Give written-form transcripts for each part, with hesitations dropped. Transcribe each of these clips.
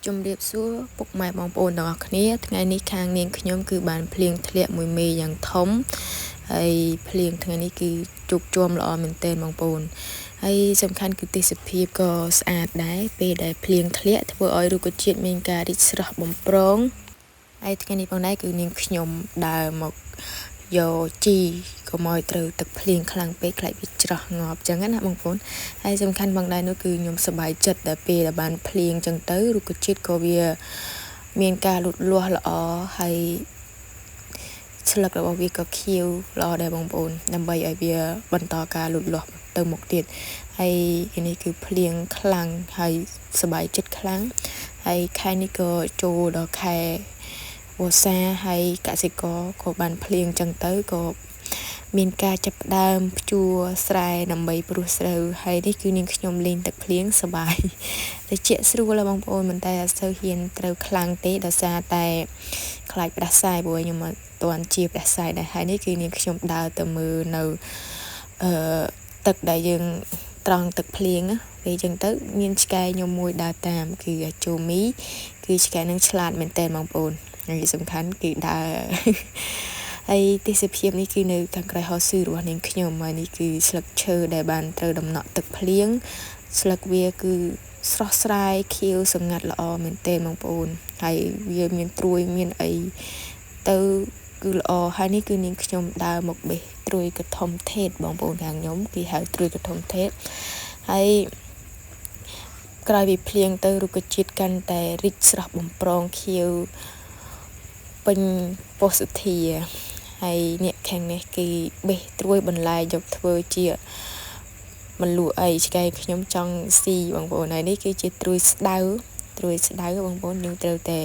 ជំរាបសួរពុកម៉ែបងប្អូនទាំងអស់គ្នាថ្ងៃនេះខាងនាងខ្ញុំគឺបានភ្លៀងធ្លាក់មួយមេយ៉ាងធំហើយភ្លៀងថ្ងៃនេះគឺជោគជាំល្អមែនទែនបងប្អូនហើយសំខាន់គឺទេសភាពក៏ស្អាតដែរពេលដែលភ្លៀងធ្លាក់ធ្វើឲ្យរុក្ខជាតិមានការរីកស្រស់បំព្រងហើយថ្ងៃនេះផងដែរគឺនាងខ្ញុំដើរមកយកជីកុំឲ្យត្រូវទឹកភ្លៀងខ្លាំងពេកខ្លាចវាច្រោះងាប់ចឹងណាបងប្អូនហើយសំខាន់ផងដែរនោះគឺខ្ញុំសប្បាយចិត្តដែលពេលដែលបានភ្លៀងចឹងទៅរុក្ខជាតិក៏វាមានការលូតលាស់ល្អហើយស្លឹករបស់វាក៏ខៀវល្អដែរបងប្អូនដើម្បីឲ្យវាបន្តការលូតលាស់ទៅមុខទៀតហើយនេះគឺភ្លៀងខ្លាំងហើយសប្បាយចិត្តខ្លាំងហើយខែនេះក៏ចូលដល់ខែវស្សាហើយកសិករក៏បានភ្លៀងចឹងទៅក៏មានការចាប់ផ្ដើមភ្ជួរស្រែដើម្បីព្រោះស្រូវហើយនេះគឺនាងខ្ញុំលេងទឹកភ្លៀងសប្បាយតែជាក់ស្រួលបងប្អូនមិនតែអត់សូវហ៊ានត្រូវខ្លាំងទេដោយសារតែខ្លាចផ្ដាសាយព្រោះខ្ញុំអត់ទាន់ជាផ្ដាសាយដែរហើយនេះគឺនាងខ្ញុំដើរទៅមើលនៅទឹកដែលយើងត្រង់ទឹកភ្លៀងណាពេលចឹងទៅមានឆ្កែខ្ញុំមួយដើរតាមគឺអាជូមីគឺឆ្កែនឹងឆ្លាតមែនតើបងប្អូនហើយសំខាន់គឺដើរហើយទេសភាពនេះគឺនៅខាងក្រៅហោស៊ឺរបស់នាងខ្ញុំហើយនេះគឺស្លឹកឈើដែលបានត្រូវដំណក់ទឹកភ្លៀងស្លឹកវាគឺស្រស់ស្រាយខៀវសម្ងាត់ល្អមែនទែនបងប្អូនហើយវាមានត្រួយមានអីទៅគឺល្អហើយនេះគឺនាងខ្ញុំដើរមកបេះត្រួយកធំថេតបងប្អូនខាងខ្ញុំគេហៅត្រួយកធំថេតហើយក្រោយពីភ្លៀងទៅរុក្ខជាតិកាន់តែរីកស្រស់បំព្រងខៀវពេញពោសធាហើយអ្នកខាងនេះគេបេះត្រួយបន្លែយកធ្វើជាមិនលក់អីឆ្កែខ្ញុំចង់ស៊ីបងប្អូនហើយនេះគឺជាត្រួយស្ដៅបងប្អូនយើងត្រូវតែ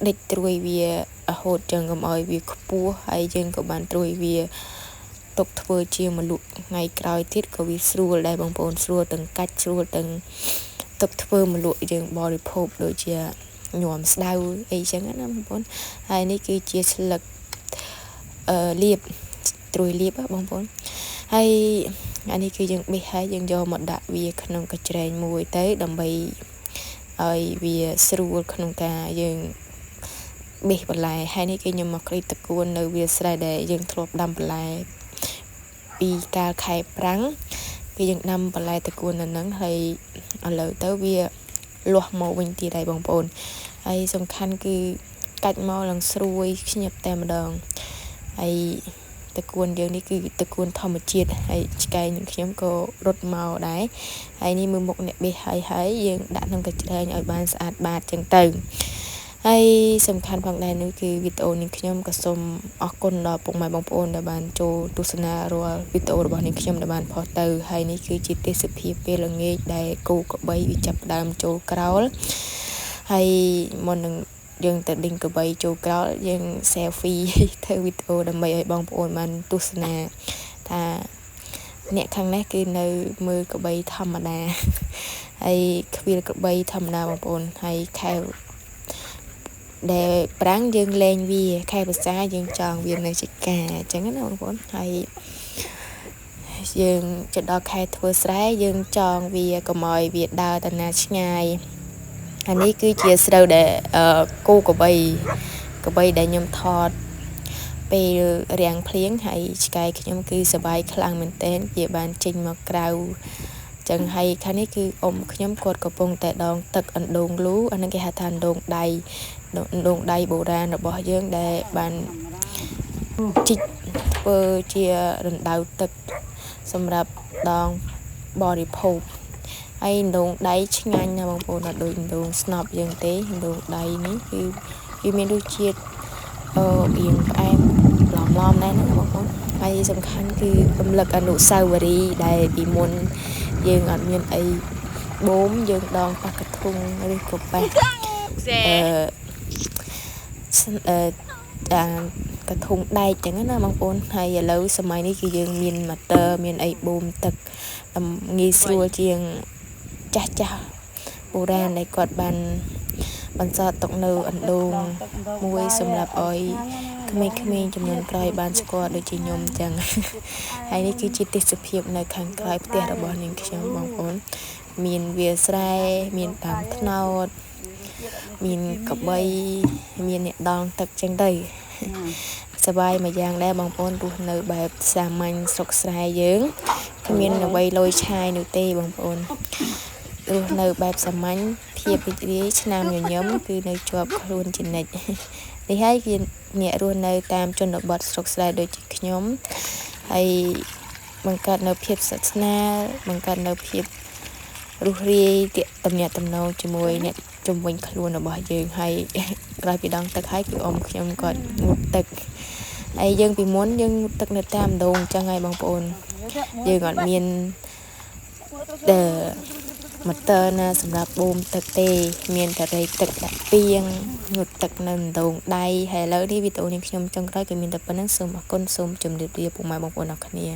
ដេចត្រួយវារហូតចឹងកុំឲ្យវាខ្ពស់ហើយយើងក៏បានត្រួយវាទុកធ្វើជាមលក់ថ្ងៃក្រោយទៀតក៏វាស្រួលដែរបងប្អូនស្រួលទាំងកាច់ស្រួលទាំងទុកធ្វើមលក់យើងបរិភោគដូចជាញោមស្ដៅអីចឹងណាបងប្អូនហើយនេះគឺជាស្លឹកលៀបត្រួយលៀបបងប្អូនហើយអានេះគឺយើងបេះហើយយើងយកមកដាក់វាក្នុងកញ្ច្រែងមួយទៅដើម្បីឲ្យវាស្រួលក្នុងការយើងបេះបន្លែហើយនេះគឺខ្ញុំមកគ្រីតតួននៅវាស្រែដែលយើងធ្លាប់ដាំបន្លែពីកាលខែប្រាំងគឺយើងដាំបន្លែតួននៅហ្នឹងហើយឥឡូវទៅវាលាស់មកវិញទៀតហើយបងប្អូនហើយសំខាន់គឺកាច់មកឡើងស្រួយខ្ញាប់តែម្ដងហើយតកួនយើងនេះគឺតកួនធម្មជាតិហើយឆ្កែនឹងខ្ញុំក៏រត់មកដែរហើយនេះមើលមុខអ្នកបេះហើយយើងដាក់ក្នុងកញ្ច្រែងឲ្យបានស្អាតបាតចឹងទៅហើយសំខាន់ផងដែរនោះគឺវីដេអូនេះខ្ញុំក៏សូមអរគុណដល់ពុកម៉ែបងប្អូនដែលបានចូលទស្សនារាល់វីដេអូរបស់នេះខ្ញុំដែលបានផុសទៅហើយនេះគឺជាទេសភាពពេលល្ងាចដែលគោក្របីវាចាប់ដើមចូលក្រោលហើយមុននឹងយើងទៅដេញក្របីចូលក្រោលយើង selfie ធ្វើវីដេអូដើម្បីឲ្យបងប្អូនបានទស្សនាថាអ្នកខាងនេះគឺនៅមើលក្របីធម្មតាហើយខ្វៀលក្របីធម្មតាបងប្អូនហើយខែដែលប្រាំងយើងលេងវាខែភាសាយើងចង់វានៅជាការអញ្ចឹងណាបងប្អូនហើយយើងជិតដល់ខែធ្វើស្រែយើងចងវាកុំឲ្យវាដើរទៅណាឆ្ងាយអានេះគឺជាស្រូវដែលគោក្របីដែលខ្ញុំថតពេលរាំងភ្លៀងហើយឆ្កែខ្ញុំគឺសប្បាយខ្លាំងមែនទែនវាបានចេញមកក្រៅចឹងហើយខាងនេះគឺអ៊ំខ្ញុំគាត់កំពុងតែដងទឹកអណ្ដូងលូអានឹងគេហៅថាអណ្ដូងដៃបុរាណរបស់យើងដែលបានជីកធ្វើជារណ្ដៅទឹកសម្រាប់ដងបរិភោគហើយអណ្ដូងដៃឆ្ងាញ់ណាបងប្អូនអត់ដូចអណ្ដូងស្នប់យើងទេអណ្ដូងដៃនេះគឺវាមានរសជាតិរៀងផ្អែមឡំដែរណាបងប្អូនហើយសំខាន់គឺរំលឹកអនុស្សាវរីយ៍ដែលពីមុនយើងអត់មានអីបូមយើងដងប៉ះកធុងឬក៏ប៉ះកធុងដែកចឹងណាបងប្អូនហើយឥឡូវសម័យនេះគឺយើងមានម៉ាទ័រមានអីបូមទឹកងាយស្រួលជាងចាស់បុរាណដែលគាត់បានបន្សល់ទុកនៅអណ្ដូងមួយសម្រាប់ឲ្យក្មេងៗចំនួនក្រោយបានស្គាល់ដូចជាខ្ញុំចឹងហើយនេះគឺជាទេសភាពនៅខាងក្រោយផ្ទះរបស់នាងខ្ញុំបងប្អូនមានវាស្រែមានតាមថ្នោត មានកបីមានអ្នកដងទឹកចឹងទៅសบายមួយយ៉ាងដែរបងប្អូនរស់នៅបែបសាមញ្ញស្រុកស្រែយើងគ្មានអ្វីលយឆាយនោះទេបងប្អូនរស់នៅបែបសាមញ្ញភាពរីករាយឆ្នាំញញឹមគឺនៅជាប់ខ្លួនជានិច្ចនេះហើយគឺអ្នករស់នៅតាមជនបទស្រុកស្រែដូចជាខ្ញុំហើយបង្កើតនៅភាពស្និទ្ធស្នាលបង្កើតនៅភាពរស់រាយទំនាក់ទំនងជាមួយអ្នកជំនាញខ្លួនរបស់យើងហើយក្រោយពីដងទឹកហើយគឺអ៊ំខ្ញុំគាត់ងូតទឹកហើយយើងពីមុនយើងងូតទឹកនៅតាមដងចឹងហើយបងប្អូនយើងអត់មានម៉ូទ័រណាសម្រាប់បូមទឹកទេមានតែរែកទឹកដាក់ពាងងូតទឹកនៅដងដៃហើយឥឡូវនេះវីដេអូនេះខ្ញុំចុងក្រោយក៏មានតែប៉ុណ្្នឹងសូមអរគុណសូមជម្រាបលាពុកម៉ែបងប្អូនអរគ្នា